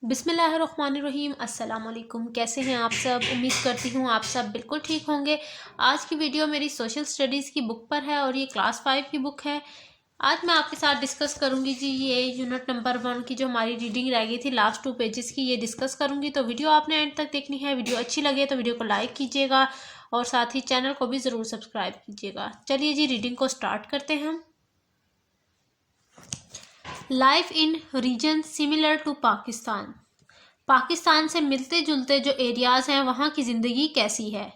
बिस्मिल्लाहिर्रहमानिर्रहीम। अस्सलाम वालेकुम। कैसे हैं आप सब? उम्मीद करती हूँ आप सब बिल्कुल ठीक होंगे। आज की वीडियो मेरी सोशल स्टडीज़ की बुक पर है और ये क्लास 5 की बुक है। आज मैं आपके साथ डिस्कस करूँगी जी, ये यूनिट नंबर 1 की जो हमारी रीडिंग रह गई थी लास्ट 2 पेजेस की, ये डिस्कस करूँगी। तो वीडियो आपने एंड तक देखनी है। वीडियो अच्छी लगे तो वीडियो को लाइक कीजिएगा और साथ ही चैनल को भी ज़रूर सब्सक्राइब कीजिएगा। चलिए जी, रीडिंग को स्टार्ट करते हैं हम। Life in region similar to Pakistan. Pakistan से मिलते जुलते जो एरियाज हैं वहाँ की ज़िंदगी कैसी है?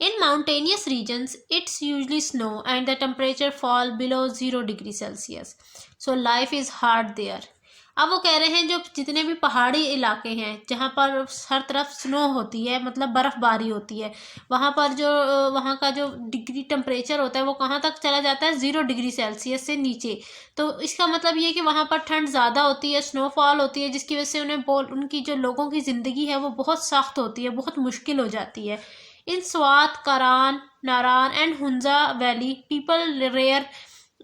In mountainous regions it's usually snow and the temperature fall below 0 degree Celsius, so life is hard there. अब वो कह रहे हैं जो जितने भी पहाड़ी इलाके हैं जहाँ पर हर तरफ स्नो होती है, मतलब बर्फ़बारी होती है, वहाँ पर जो वहाँ का जो डिग्री टेम्परेचर होता है वो कहाँ तक चला जाता है? 0 डिग्री सेल्सियस से नीचे। तो इसका मतलब ये है कि वहाँ पर ठंड ज़्यादा होती है, स्नोफॉल होती है, जिसकी वजह से उनकी जो लोगों की ज़िंदगी है वो बहुत सख्त होती है, बहुत मुश्किल हो जाती है। In Swat, Kaghan, Naran and Hunza valley people rare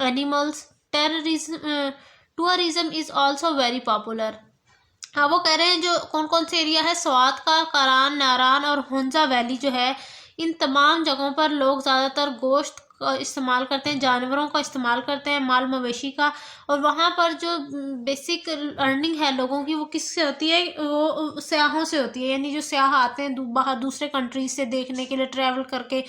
animals, terrorism, tourism is also very popular. हाँ, वो कह रहे हैं जो कौन कौन से एरिया है, स्वात का, करान, नारान और हुंजा वैली जो है, इन तमाम जगहों पर लोग ज़्यादातर गोश्त का इस्तेमाल करते हैं, जानवरों का इस्तेमाल करते हैं, माल मवेशी का। और वहाँ पर जो बेसिक अर्निंग है लोगों की वो किससे होती है? वो सयाहों से होती है, यानी जो सयाह आते हैं बाहर दूसरे कंट्रीज से देखने के लिए ट्रैवल करके,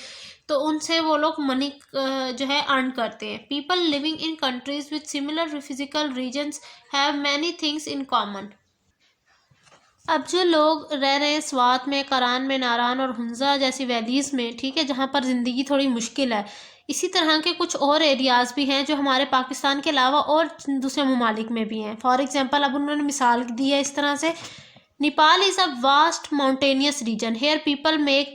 तो उनसे वो लोग मनी जो है अर्न करते हैं। People living in countries with similar physical regions have many things in common. अब जो लोग रह रहे हैं स्वात में, करान में, नारान और हुंजा जैसी वैलीज़ में, ठीक है, जहाँ पर ज़िंदगी थोड़ी मुश्किल है, इसी तरह के कुछ और एरियाज़ भी हैं जो हमारे पाकिस्तान के अलावा और दूसरे ममालिक में भी हैं। फॉर एग्जांपल, अब उन्होंने मिसाल दी है इस तरह से, Nepal is a vast mountainous region, here people make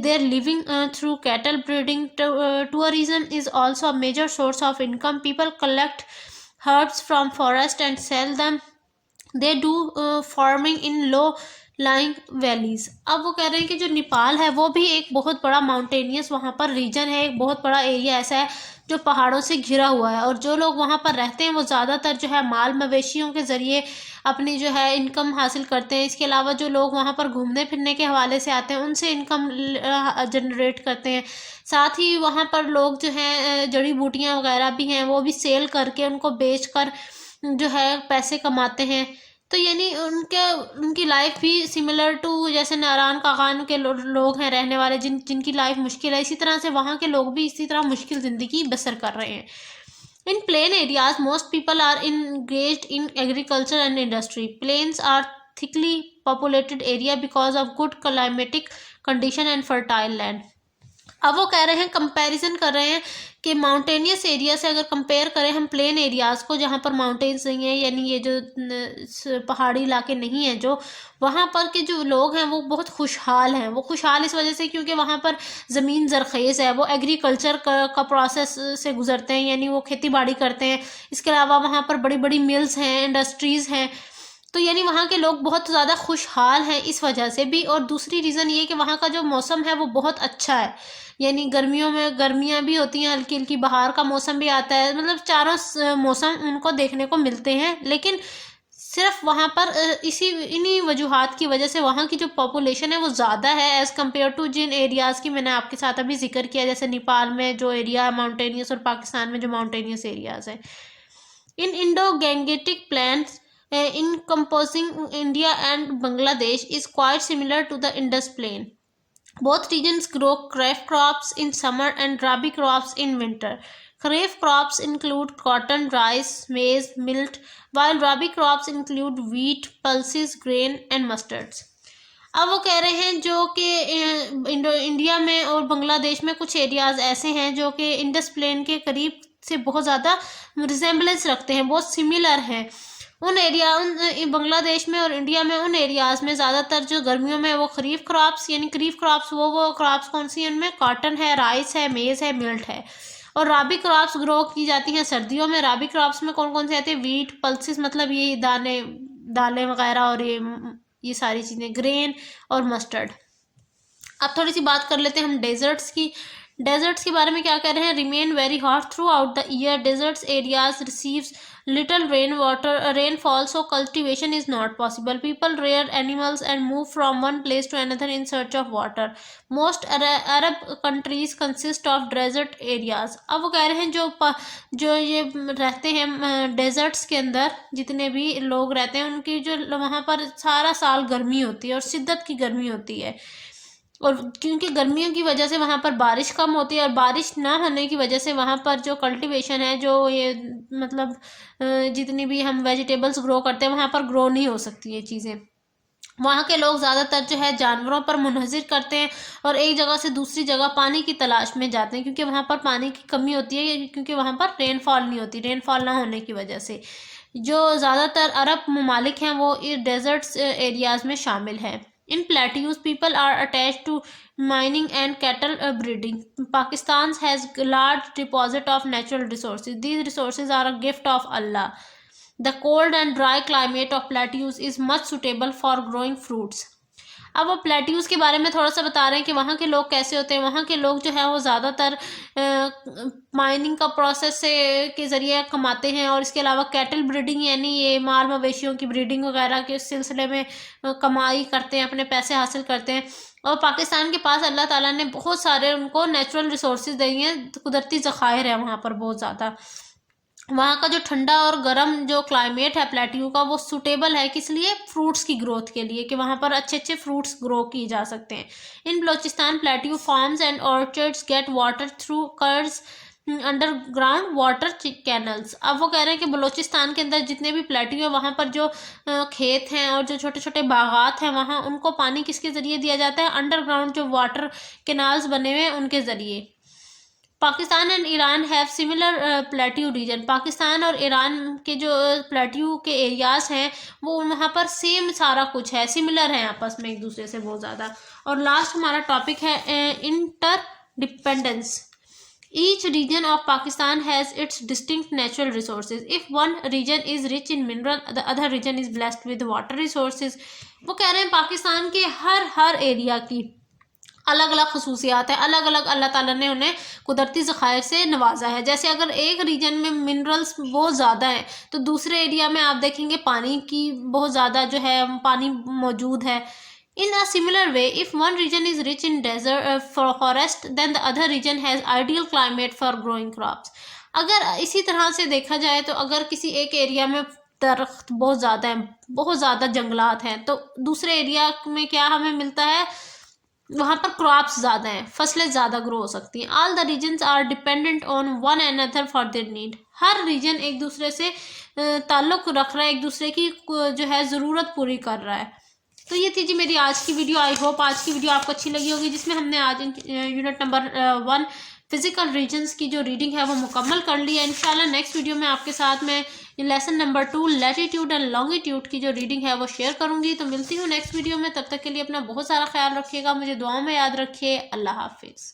their living through cattle breeding. Tourism is also a major source of income. People collect herbs from forest and sell them. They do farming in low lying valleys. अब वो कह रहे हैं कि जो नेपाल है वो भी एक बहुत बड़ा माउंटेनियस वहाँ पर रीजन है, एक बहुत बड़ा एरिया ऐसा है जो पहाड़ों से घिरा हुआ है, और जो लोग वहाँ पर रहते हैं वो ज़्यादातर जो है माल मवेशियों के ज़रिए अपनी जो है इनकम हासिल करते हैं। इसके अलावा जो लोग वहाँ पर घूमने फिरने के हवाले से आते हैं उनसे इनकम जनरेट करते हैं। साथ ही वहाँ पर लोग जो हैं जड़ी बूटियाँ वगैरह भी हैं वो भी सेल करके उनको बेच कर जो है पैसे कमाते हैं। तो यानी उनकी लाइफ भी सिमिलर टू जैसे नारायण कागान के लोग हैं रहने वाले जिनकी लाइफ मुश्किल है, इसी तरह से वहाँ के लोग भी इसी तरह मुश्किल ज़िंदगी बसर कर रहे हैं। In plain areas most people are engaged in agriculture and industry. Plains are thickly populated area because of good climatic condition and fertile land. अब वो कह रहे हैं, कंपैरिजन कर रहे हैं कि माउंटेनियस एरिया से अगर कंपेयर करें हम प्लेन एरियाज़ को जहाँ पर माउंटेन्स नहीं है, यानी ये जो पहाड़ी इलाके नहीं हैं, जो वहाँ पर के जो लोग हैं वो बहुत खुशहाल हैं। वो खुशहाल इस वजह से क्योंकि वहाँ पर ज़मीन ज़रख़ेज़ है, वो एग्रीकल्चर का प्रोसेस से गुजरते हैं, यानी वो खेती बाड़ी करते हैं। इसके अलावा वहाँ पर बड़ी बड़ी मिल्स हैं, इंडस्ट्रीज़ हैं, तो यानी वहाँ के लोग बहुत ज़्यादा खुशहाल हैं इस वजह से भी। और दूसरी रीज़न ये कि वहाँ का जो मौसम है वो बहुत अच्छा है, यानी गर्मियों में गर्मियाँ भी होती हैं, हल्की हल्की बाहर का मौसम भी आता है, मतलब चारों मौसम उनको देखने को मिलते हैं। लेकिन सिर्फ वहाँ पर इन्हीं वजूहात की वजह से वहाँ की जो पॉपुलेशन है वो ज़्यादा है एज़ कम्पेयर टू जिन एरियाज़ की मैंने आपके साथ अभी जिक्र किया, जैसे नेपाल में जो एरिया है माउंटेनियस और पाकिस्तान में जो माउंटेनियस एरियाज़ हैं। इन Indo Gangetic plans encompassing India and Bangladesh is quite similar to the Indus Plain. Both regions grow kharif crops in summer and rabi crops in winter. Kharif crops include cotton, rice, maize, millet, while rabi crops include wheat, pulses, grain and mustards. अब वो कह रहे हैं जो कि India में और बांग्लादेश में कुछ एरियाज़ ऐसे हैं जो कि इंडस प्लेन के करीब से बहुत ज़्यादा रिजेंबलेंस रखते हैं, बहुत सिमिलर हैं। उन बांग्लादेश में और इंडिया में उन एरियाज़ में ज़्यादातर जो गर्मियों में वो खरीफ क्रॉप्स, यानी खरीफ क्रॉप्स वो क्रॉप्स कौन सी हैं? उनमें कॉटन है, राइस है, मेज़ है, मिल्ट है। और राबी क्रॉप्स ग्रो की जाती हैं सर्दियों में। राबी क्रॉप्स में कौन कौन से आते हैं? वीट, पल्सेस, मतलब ये दालें वगैरह, और ये सारी चीज़ें, ग्रेन और मस्टर्ड। अब थोड़ी सी बात कर लेते हैं हम डेजर्ट्स की। डेजर्ट्स के बारे में क्या कह रहे हैं, remain very hot throughout the year, deserts areas receives little rainfall, so cultivation is not possible. People rear animals and move from one place to another in search of water. Most Arab countries consist of desert areas. अब वो कह रहे हैं जो ये रहते हैं desserts के अंदर, जितने भी लोग रहते हैं उनकी जो वहाँ पर सारा साल गर्मी होती है और शिद्दत की गर्मी होती है, और क्योंकि गर्मियों की वजह से वहाँ पर बारिश कम होती है, और बारिश ना होने की वजह से वहाँ पर जो कल्टीवेशन है, जो ये मतलब जितनी भी हम वेजिटेबल्स ग्रो करते हैं वहाँ पर ग्रो नहीं हो सकती ये चीज़ें। वहाँ के लोग ज़्यादातर जो है जानवरों पर मुनहसर करते हैं और एक जगह से दूसरी जगह पानी की तलाश में जाते हैं, क्योंकि वहाँ पर पानी की कमी होती है, क्योंकि वहाँ पर रेनफॉल नहीं होती, रेनफॉल ना होने की वजह से। जो ज़्यादातर अरब ममालिक हैं वो इस डेजर्ट्स एरियाज़ में शामिल हैं। In plateaus, people are attached to mining and cattle breeding. Pakistan has large deposit of natural resources. These resources are a gift of Allah. The cold and dry climate of plateaus is much suitable for growing fruits. अब वो plateaus के बारे में थोड़ा सा बता रहे हैं कि वहाँ के लोग कैसे होते हैं। वहाँ के लोग जो है वो ज़्यादातर माइनिंग का प्रोसेस से के ज़रिए कमाते हैं, और इसके अलावा कैटल ब्रीडिंग यानी ये माल मवेशियों की ब्रीडिंग वगैरह के सिलसिले में कमाई करते हैं, अपने पैसे हासिल करते हैं। और पाकिस्तान के पास अल्लाह ताला ने बहुत सारे उनको नेचुरल रिसोर्सेज दिए हैं, कुदरती ज़खायर है वहाँ पर बहुत ज़्यादा। वहाँ का जो ठंडा और गर्म जो क्लाइमेट है प्लेट्यू का, वो सूटेबल है किस लिए, फ्रूट्स की ग्रोथ के लिए, कि वहाँ पर अच्छे अच्छे फ्रूट्स ग्रो किए जा सकते हैं। In Balochistan plateau farms and orchards get water through karez underground water canals. अब वो कह रहे हैं कि बलोचिस्तान के अंदर जितने भी प्लेट्यू है वहाँ पर जो खेत हैं और जो छोटे छोटे बागात हैं वहाँ उनको पानी किसके ज़रिए दिया जाता है, अंडरग्राउंड जो वाटर कैनाल्स बने हुए हैं उनके ज़रिए। Pakistan and Iran have similar plateau region. Pakistan और ईरान के जो प्लेट्यू के एरियाज हैं वो वहाँ पर सेम सारा कुछ है, सिमिलर है आपस में एक दूसरे से बहुत ज़्यादा। और लास्ट हमारा टॉपिक है inter dependence. Each region of Pakistan has its distinct natural resources. If one region is rich in mineral, the other region is blessed with water resources. वो कह रहे हैं पाकिस्तान के हर एरिया की अलग अलग खसूसियात है, अलग अलग अल्लाह ताला ने उन्हें कुदरती ज़खायर से नवाजा है। जैसे अगर एक रीजन में मिनरल्स बहुत ज़्यादा है तो दूसरे एरिया में आप देखेंगे पानी की बहुत ज़्यादा जो है पानी मौजूद है। In a similar way, if one region is rich in desert forest, then the other region has ideal climate for growing crops. अगर इसी तरह से देखा जाए तो अगर किसी एक एरिया में दरख्त बहुत ज़्यादा है, बहुत ज़्यादा जंगलात हैं, तो दूसरे एरिया में क्या हमें मिलता है, वहाँ पर क्रॉप्स ज़्यादा हैं, फसलें ज़्यादा ग्रो हो सकती हैं। All the regions are dependent on one another for their need. हर रीजन एक दूसरे से ताल्लुक़ रख रहा है, एक दूसरे की जो है ज़रूरत पूरी कर रहा है। तो ये थी जी मेरी आज की वीडियो। आई होप आज की वीडियो आपको अच्छी लगी होगी, जिसमें हमने आज यूनिट नंबर 1 फिजिकल रीजन्स की जो रीडिंग है वो मुकम्मल कर ली है। इंशाल्लाह नेक्स्ट वीडियो में आपके साथ में lesson number 2 latitude and longitude की जो रीडिंग है वो शेयर करूंगी। तो मिलती हूँ नेक्स्ट वीडियो में, तब तक के लिए अपना बहुत सारा ख्याल रखिएगा, मुझे दुआओं में याद रखिए। अल्लाह हाफिज़।